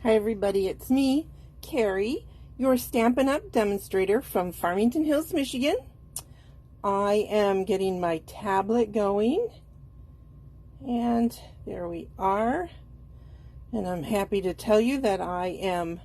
Hi everybody, it's me, Carrie, your Stampin' Up! Demonstrator from Farmington Hills, Michigan. I am getting my tablet going, and there we are. And I'm happy to tell you that I am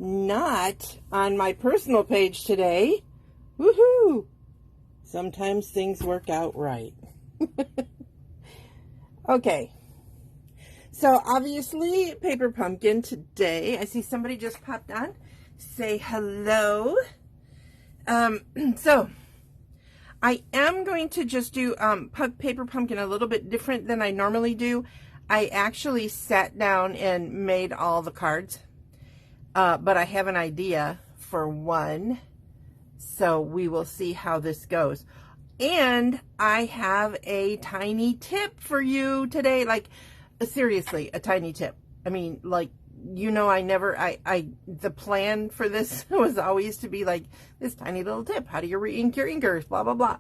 not on my personal page today. Woohoo! Sometimes things work out right. Okay. So obviously, Paper Pumpkin today. I see somebody just popped on. Say hello. So I am going to just do Paper Pumpkin a little bit different than I normally do. I actually sat down and made all the cards, but I have an idea for one. So we will see how this goes. And I have a tiny tip for you today. Like, seriously, a tiny tip. I mean, like, you know, the plan for this was always to be like this tiny little tip. How do you re-ink your inkers? Blah, blah, blah.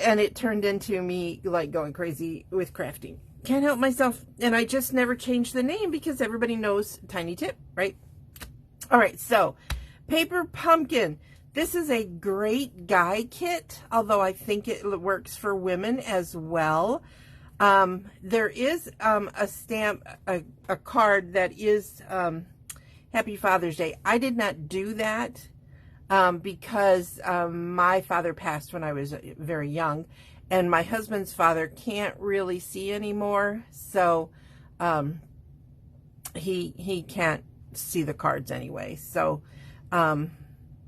And it turned into me like going crazy with crafting. Can't help myself. And I just never changed the name because everybody knows tiny tip, right? All right. So Paper Pumpkin. This is a great guy kit, although I think it works for women as well. There is a stamp, a card that is Happy Father's Day. I did not do that because my father passed when I was very young, and my husband's father can't really see anymore, so he can't see the cards anyway. So,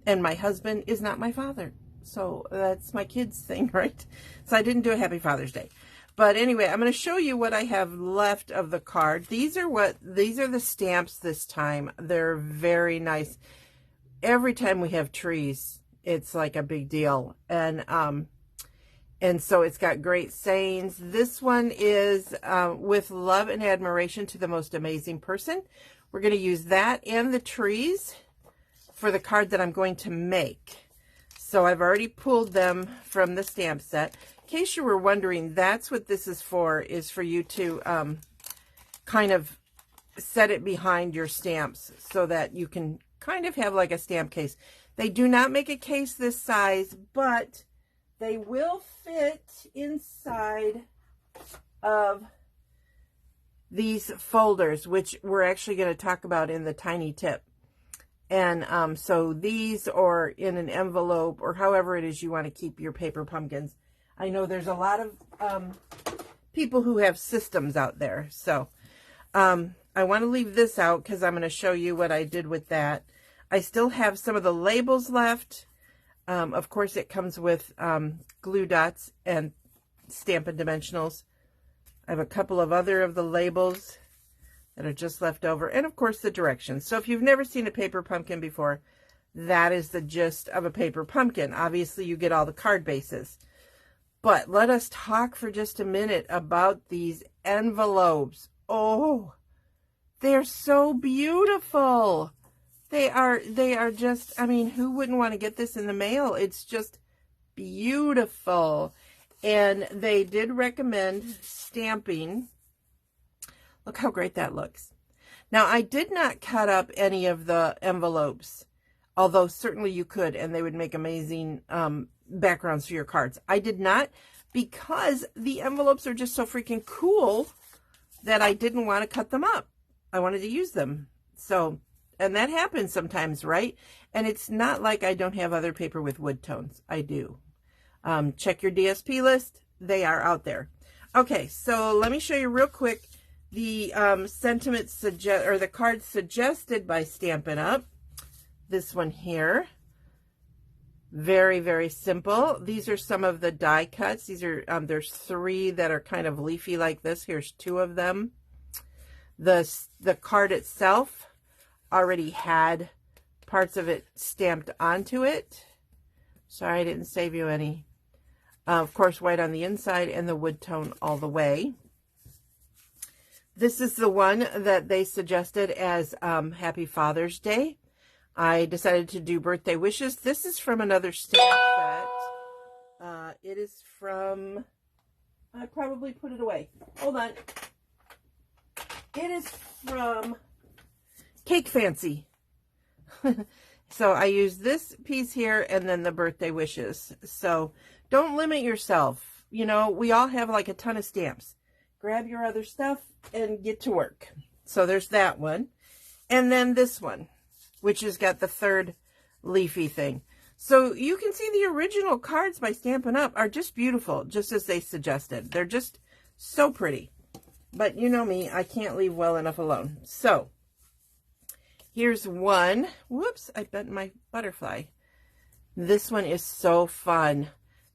and my husband is not my father, so that's my kids' thing, right? So I didn't do a Happy Father's Day. But anyway, I'm going to show you what I have left of the card. These are the stamps this time. They're very nice. Every time we have trees, it's like a big deal. And so it's got great sayings. This one is with love and admiration to the most amazing person. We're going to use that and the trees for the card that I'm going to make. So I've already pulled them from the stamp set. In case you were wondering, that's what this is for you to kind of set it behind your stamps so that you can kind of have like a stamp case. They do not make a case this size, but they will fit inside of these folders, which we're actually going to talk about in the tiny tip. And so these, or in an envelope, or however it is you want to keep your Paper Pumpkins. I know there's a lot of people who have systems out there. So I want to leave this out because I'm going to show you what I did with that. I still have some of the labels left. Of course, it comes with glue dots and Stampin' Dimensionals. I have a couple of other of the labels that are just left over. And, of course, the directions. So if you've never seen a Paper Pumpkin before, that is the gist of a Paper Pumpkin. Obviously, you get all the card bases. But let us talk for just a minute about these envelopes. Oh, they're so beautiful. They are just, I mean, who wouldn't want to get this in the mail? It's just beautiful. And they did recommend stamping. Look how great that looks. Now, I did not cut up any of the envelopes, although certainly you could, and they would make amazing backgrounds for your cards. I did not, because the envelopes are just so freaking cool that I didn't want to cut them up. I wanted to use them. So, and that happens sometimes, right? And it's not like I don't have other paper with wood tones. I do. Check your DSP list. They are out there. Okay, so let me show you real quick the the cards suggested by Stampin' Up. This one here. Very, very simple. These are some of the die cuts. These are, there's 3 that are kind of leafy like this. Here's 2 of them. The card itself already had parts of it stamped onto it. Sorry, I didn't save you any. Of course, white on the inside and the wood tone all the way. This is the one that they suggested as Happy Father's Day. I decided to do birthday wishes. This is from another stamp set. It is from, I probably put it away. Hold on. It is from cake fancy. So I use this piece here and then the birthday wishes. So don't limit yourself. You know, we all have like a ton of stamps. Grab your other stuff and get to work. So there's that one. And then this one, which has got the third leafy thing. So you can see the original cards by Stampin' Up! Are just beautiful, just as they suggested. They're just so pretty. But you know me, I can't leave well enough alone. So here's one. Whoops, I bent my butterfly. This one is so fun.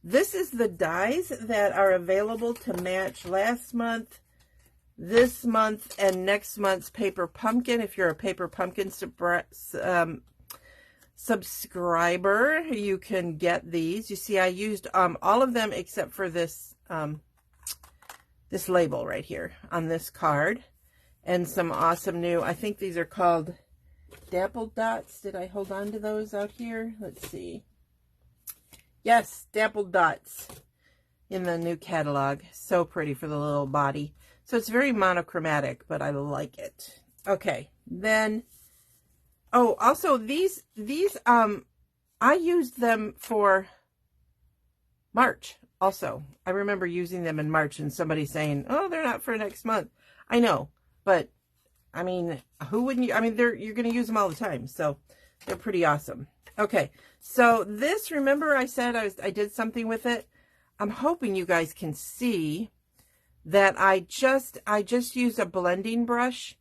This is the dies that are available to match last month, this month, and next month's Paper Pumpkin. If you're a Paper Pumpkin subscriber, you can get these. You see, I used all of them except for this this label right here on this card, and some awesome new, I think these are called Dappled Dots. Did I hold on to those out here? Let's see. Yes, Dappled Dots in the new catalog. So pretty for the little body. So it's very monochromatic, but I like it. Okay, then, oh, also these I used them for March also. I remember using them in March and somebody saying, oh, they're not for next month. I know, but I mean, who wouldn't you? I mean, you're going to use them all the time, so they're pretty awesome. Okay, so this, remember I said I did something with it? I'm hoping you guys can see that I just used a blending brush,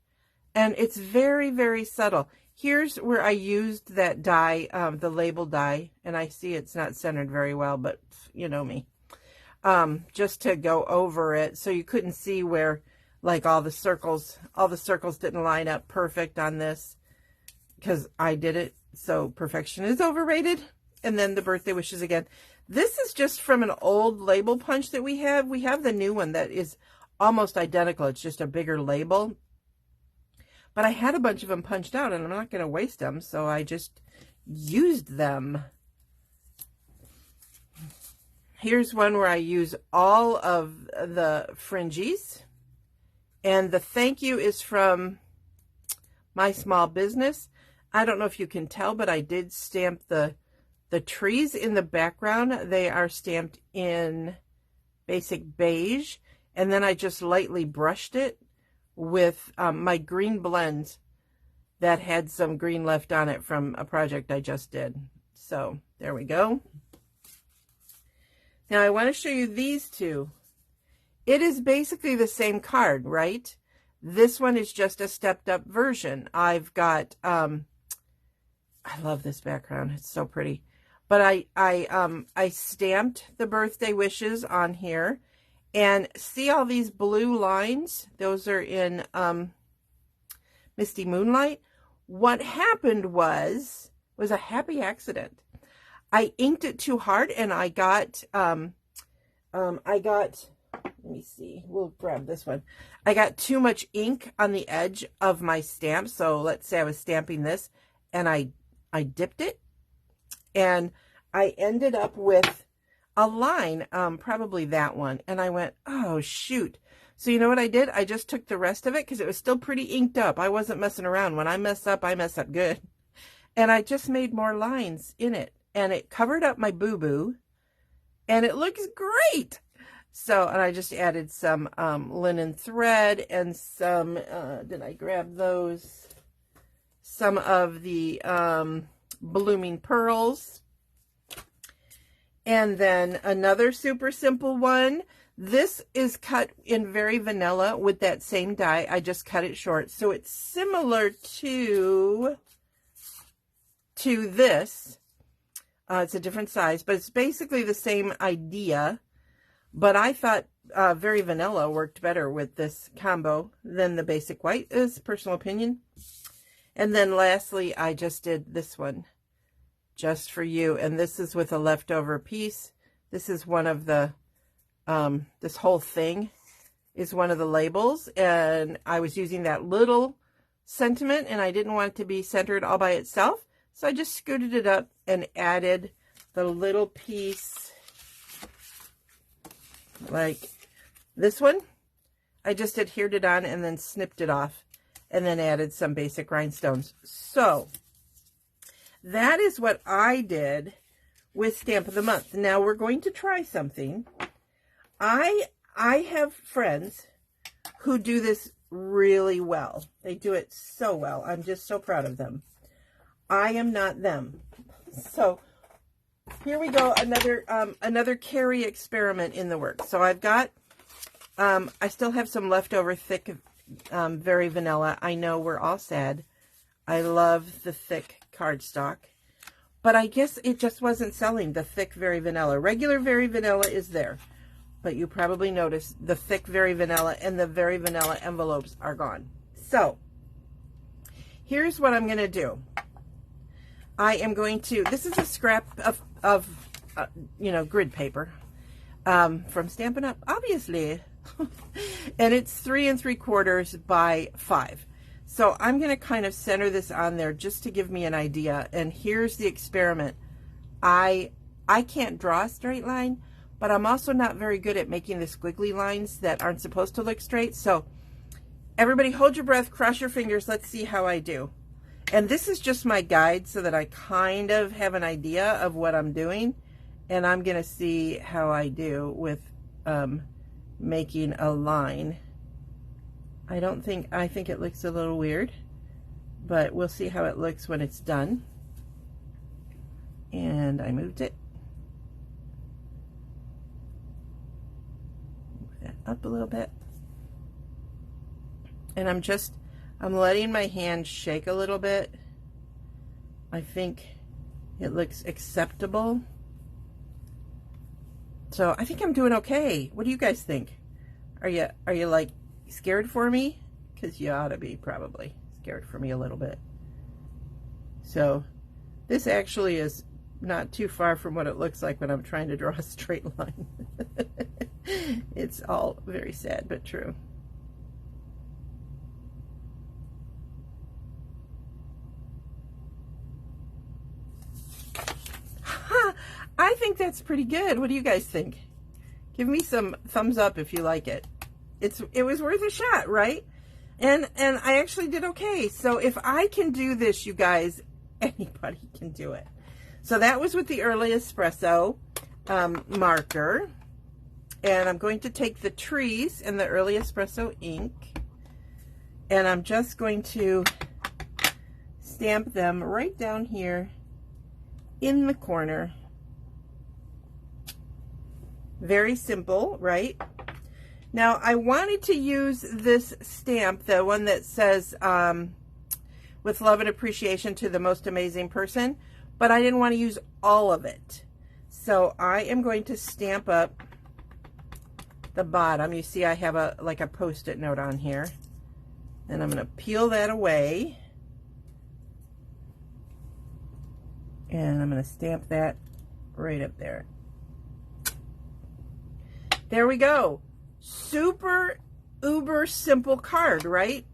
and it's very, very subtle. Here's where I used that die, the label die, and I see it's not centered very well, but you know me. Just to go over it so you couldn't see where, like, all the circles didn't line up perfect on this, because I did it. So perfection is overrated. And then the birthday wishes again. This is just from an old label punch that we have. We have the new one that is almost identical. It's just a bigger label. But I had a bunch of them punched out, and I'm not going to waste them, so I just used them. Here's one where I use all of the fringies. And the thank you is from My Small Business. I don't know if you can tell, but I did stamp the trees in the background. They are stamped in basic beige. And then I just lightly brushed it with my green blends that had some green left on it from a project I just did. So there we go. Now I want to show you these two. It is basically the same card, right? This one is just a stepped up version. I've got, I love this background. It's so pretty. But I stamped the birthday wishes on here, and see all these blue lines? Those are in Misty Moonlight. What happened was a happy accident. I inked it too hard, and I got, let me see, we'll grab this one. I got too much ink on the edge of my stamp. So let's say I was stamping this, and I dipped it, and I ended up with a line, probably that one. And I went, oh, shoot. So you know what I did? I just took the rest of it because it was still pretty inked up. I wasn't messing around. When I mess up, I mess up good. And I just made more lines in it, and it covered up my boo-boo, and it looks great. So, and I just added some linen thread and some, did I grab those? Some of the blooming pearls. And then another super simple one. This is cut in very vanilla with that same die. I just cut it short. So it's similar to this. It's a different size, but it's basically the same idea. But I thought very vanilla worked better with this combo than the basic white, is personal opinion. And then lastly, I just did this one just for you. And this is with a leftover piece. This is one of the, this whole thing is one of the labels. And I was using that little sentiment, and I didn't want it to be centered all by itself. So I just scooted it up and added the little piece. Like this one, I just adhered it on and then snipped it off. and then added some basic rhinestones. So that is what I did with Stamp of the Month. Now we're going to try something. I have friends who do this really well. They do it so well. I'm just so proud of them. I am not them. So here we go. Another Carrie experiment in the works. So I've got, I still have some leftover thick, Very Vanilla. I know we're all sad. I love the thick cardstock. But I guess it just wasn't selling, the thick Very Vanilla. Regular Very Vanilla is there. But you probably noticed the thick Very Vanilla and the Very Vanilla envelopes are gone. So here's what I'm going to do. I am going to, this is a scrap of grid paper from Stampin' Up, obviously. And it's 3 3/4 by 5. So I'm going to kind of center this on there just to give me an idea. And here's the experiment. I can't draw a straight line, but I'm also not very good at making the squiggly lines that aren't supposed to look straight. So everybody hold your breath, cross your fingers. Let's see how I do. And this is just my guide so that I kind of have an idea of what I'm doing. And I'm going to see how I do with making a line. I think it looks a little weird, but we'll see how it looks when it's done. And I moved it. Move that up a little bit. And I'm letting my hand shake a little bit. I think it looks acceptable. So I think I'm doing okay. What do you guys think? Are you like scared for me? Because you ought to be probably scared for me a little bit. So this actually is not too far from what it looks like when I'm trying to draw a straight line. It's all very sad but true. I think that's pretty good. What do you guys think? Give me some thumbs up if you like it. It was worth a shot, right? And I actually did okay. So if I can do this, you guys, anybody can do it. So that was with the Early Espresso marker. And I'm going to take the trees and the Early Espresso ink. And I'm just going to stamp them right down here in the corner. Very simple, right? Now, I wanted to use this stamp, the one that says, with love and appreciation to the most amazing person, but I didn't want to use all of it. So I am going to stamp up the bottom. You see I have like a Post-it note on here. And I'm going to peel that away. And I'm going to stamp that right up there. There we go. Super uber simple card, right?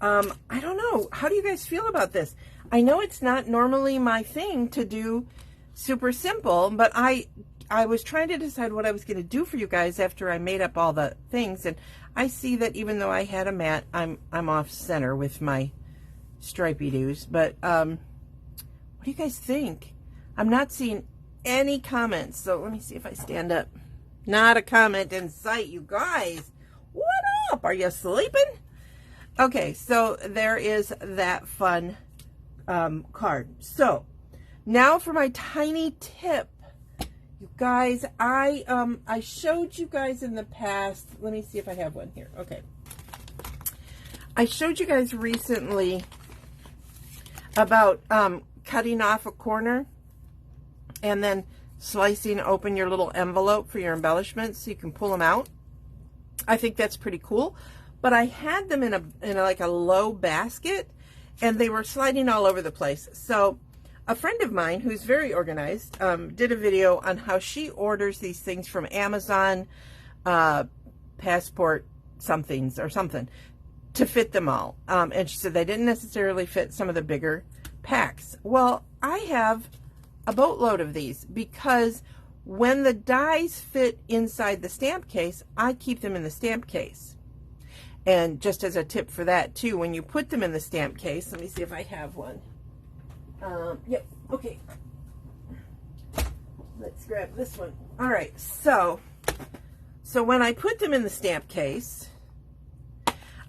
I don't know. How do you guys feel about this? I know it's not normally my thing to do super simple, but I was trying to decide what I was going to do for you guys after I made up all the things, and I see that even though I had a mat, I'm off center with my stripey doos. But what do you guys think? I'm not seeing any comments, so let me see if I stand up. Not a comment in sight, you guys. What up? Are you sleeping? Okay, so there is that fun card. So now for my tiny tip. You guys, I showed you guys in the past. Let me see if I have one here. Okay. I showed you guys recently about cutting off a corner and then slicing open your little envelope for your embellishments so you can pull them out. I think that's pretty cool. But I had them in like a low basket, and they were sliding all over the place. So a friend of mine who's very organized did a video on how she orders these things from Amazon, Passport somethings or something, to fit them all. And she said they didn't necessarily fit some of the bigger packs. Well, I have a boatload of these because when the dies fit inside the stamp case, I keep them in the stamp case. And just as a tip for that too, when you put them in the stamp case, let me see if I have one. Yep, okay. Let's grab this one. All right, so when I put them in the stamp case,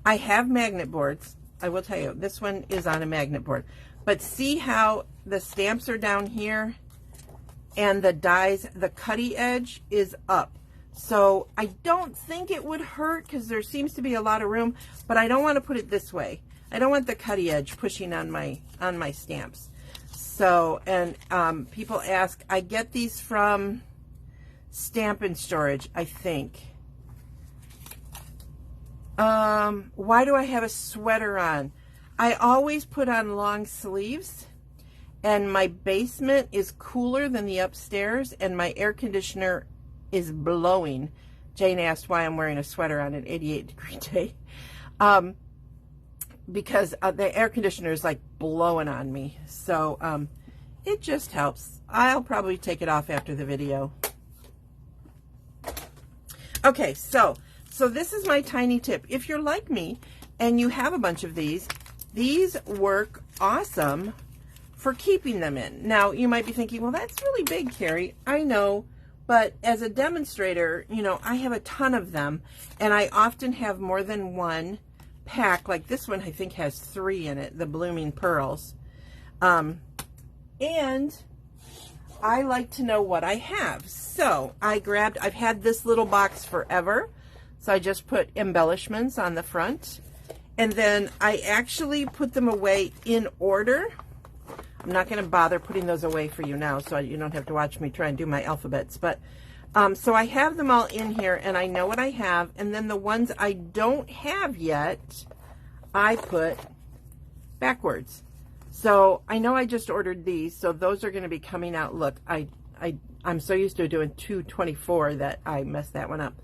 I have magnet boards. I will tell you, this one is on a magnet board. But see how the stamps are down here and the dies, the cutty edge is up. So I don't think it would hurt because there seems to be a lot of room, but I don't want to put it this way. I don't want the cutty edge pushing on my stamps. So, and people ask, I get these from BLING Storage, I think. Why do I have a sweater on? I always put on long sleeves, and my basement is cooler than the upstairs, and my air conditioner is blowing. Jane asked why I'm wearing a sweater on an 88-degree day. Because the air conditioner is like blowing on me. So it just helps. I'll probably take it off after the video. Okay, so this is my tiny tip. If you're like me and you have a bunch of these work awesome for keeping them in. Now, you might be thinking, well, that's really big, Carrie. I know, but as a demonstrator, you know, I have a ton of them, and I often have more than one pack. Like this one, I think has 3 in it, the Blooming Pearls. And I like to know what I have. So I've had this little box forever. So I just put embellishments on the front. And then I actually put them away in order. I'm not going to bother putting those away for you now, so you don't have to watch me try and do my alphabets. But so I have them all in here, and I know what I have. And then the ones I don't have yet, I put backwards. So I know I just ordered these, so those are going to be coming out. Look, I'm so used to doing 224 that I messed that one up.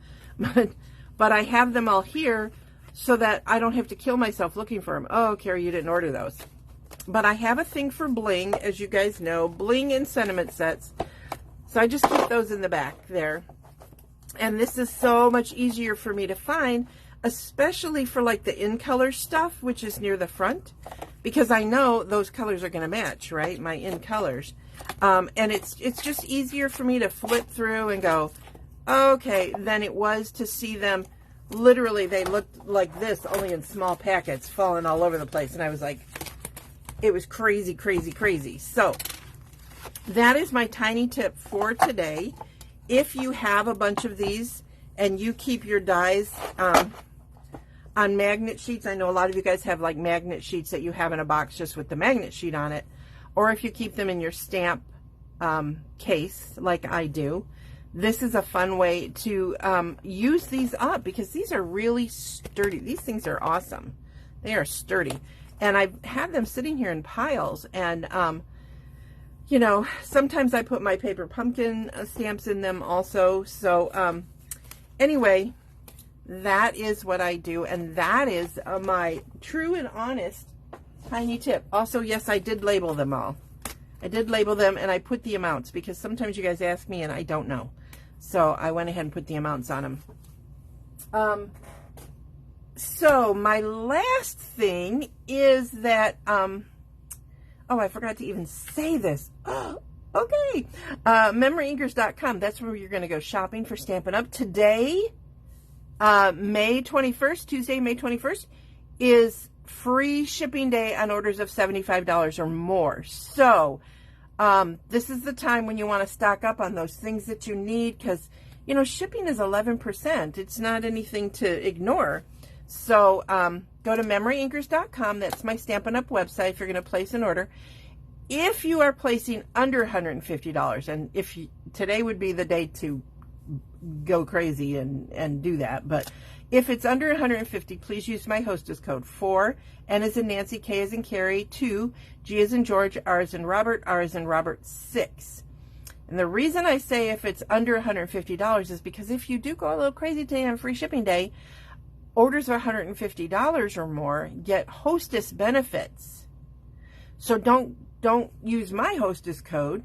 But I have them all here so that I don't have to kill myself looking for them. Oh, Carrie, you didn't order those. But I have a thing for bling, as you guys know, bling and sentiment sets. So I just keep those in the back there. And this is so much easier for me to find, especially for like the in color stuff, which is near the front, because I know those colors are going to match, right? My in colors. And it's just easier for me to flip through and go, okay, than it was to see them. Literally, they looked like this, only in small packets, falling all over the place. And I was like, it was crazy, crazy, crazy. So that is my tiny tip for today. If you have a bunch of these and you keep your dies on magnet sheets, I know a lot of you guys have like magnet sheets that you have in a box just with the magnet sheet on it, or if you keep them in your stamp case like I do, this is a fun way to use these up, because these are really sturdy. These things are awesome. They are sturdy. And I've had them sitting here in piles, and you know, sometimes I put my paper pumpkin stamps in them also. So anyway, that is what I do, and that is my true and honest tiny tip. Also, yes, I did label them all. I did label them, and I put the amounts, because sometimes you guys ask me and I don't know. So I went ahead and put the amounts on them. So my last thing is that, oh, I forgot to even say this. Oh, okay. MemoryINKers.com. That's where you're going to go shopping for Stampin' Up. Today, May 21st, Tuesday, May 21st, is free shipping day on orders of $75 or more. So this is the time when you want to stock up on those things that you need, because, you know, shipping is 11%. It's not anything to ignore. So go to MemoryINKers.com. That's my Stampin' Up website if you're going to place an order. If you are placing under $150, and if you, today would be the day to go crazy and do that, but if it's under $150, please use my hostess code 4, N as in Nancy, K as in Carrie, 2, G as in George, R as in Robert, R as in Robert, 6. And the reason I say if it's under $150 is because if you do go a little crazy today on free shipping day, orders of $150 or more get hostess benefits. So don't use my hostess code.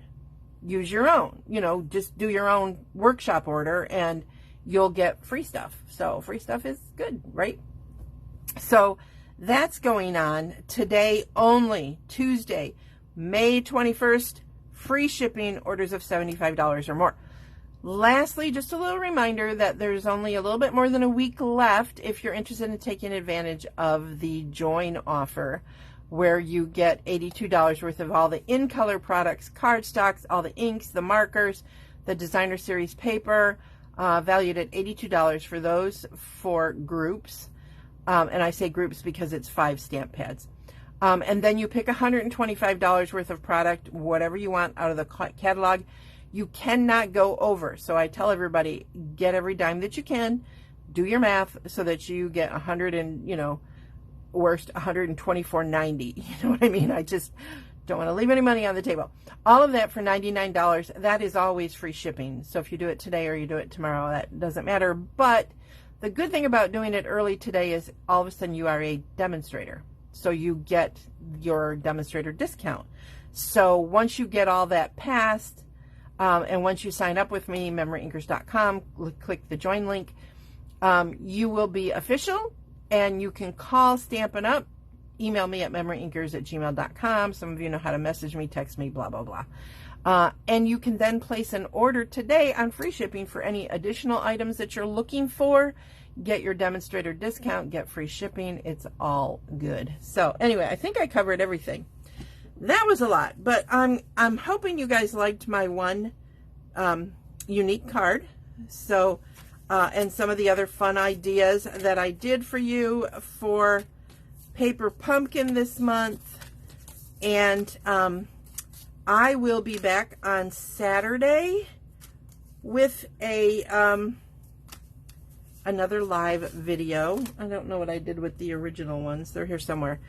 Use your own. You know, just do your own workshop order and you'll get free stuff. So free stuff is good, right? So that's going on today only, Tuesday, May 21st, free shipping, orders of $75 or more. Lastly, just a little reminder that there's only a little bit more than a week left if you're interested in taking advantage of the join offer, where you get $82 worth of all the in-color products, cardstocks, all the inks, the markers, the designer series paper, valued at $82 for those 4 groups. And I say groups because it's 5 stamp pads. And then you pick $125 worth of product, whatever you want out of the catalog. You cannot go over. So I tell everybody, get every dime that you can, do your math so that you get worst $124.90. You know what I mean? I just don't want to leave any money on the table. All of that for $99. That is always free shipping. So if you do it today or you do it tomorrow, that doesn't matter. But the good thing about doing it early today is all of a sudden you are a demonstrator. So you get your demonstrator discount. So once you get all that passed, and once you sign up with me, MemoryINKers.com, click the join link, you will be official, and you can call Stampin' Up, email me at MemoryINKers@gmail.com. Some of you know how to message me, text me, blah, blah, blah. And you can then place an order today on free shipping for any additional items that you're looking for. Get your demonstrator discount, get free shipping. It's all good. So anyway, I think I covered everything. That was a lot, but I'm hoping you guys liked my one unique card. So, and some of the other fun ideas that I did for you for Paper Pumpkin this month. And I will be back on Saturday with another live video. I don't know what I did with the original ones. They're here somewhere.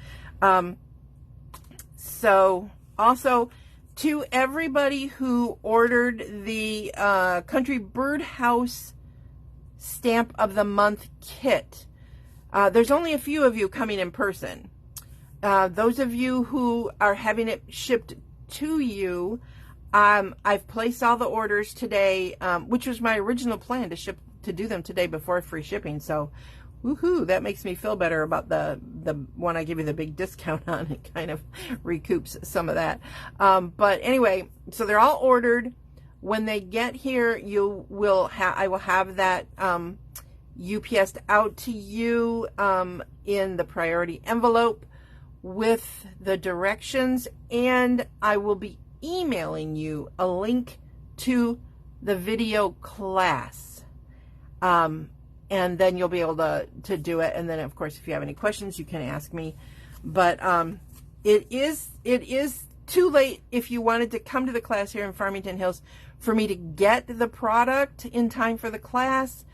So also to everybody who ordered the Country Birdhouse Stamp of the Month kit, there's only a few of you coming in person. Those of you who are having it shipped to you, I've placed all the orders today, which was my original plan to do them today before free shipping. So woohoo, that makes me feel better about the one I give you the big discount on. It kind of recoups some of that. But anyway, so they're all ordered. When they get here, I will have that UPS'd out to you in the priority envelope with the directions, and I will be emailing you a link to the video class. And then you'll be able to do it. And then, of course, if you have any questions, you can ask me. But it is too late if you wanted to come to the class here in Farmington Hills for me to get the product in time for the class.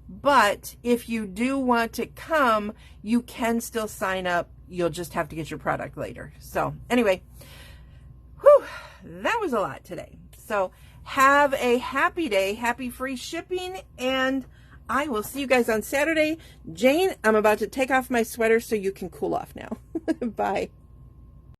But if you do want to come, you can still sign up. You'll just have to get your product later. So anyway, whew, that was a lot today. So have a happy day, happy free shipping, and I will see you guys on Saturday. Jane, I'm about to take off my sweater so you can cool off now. Bye.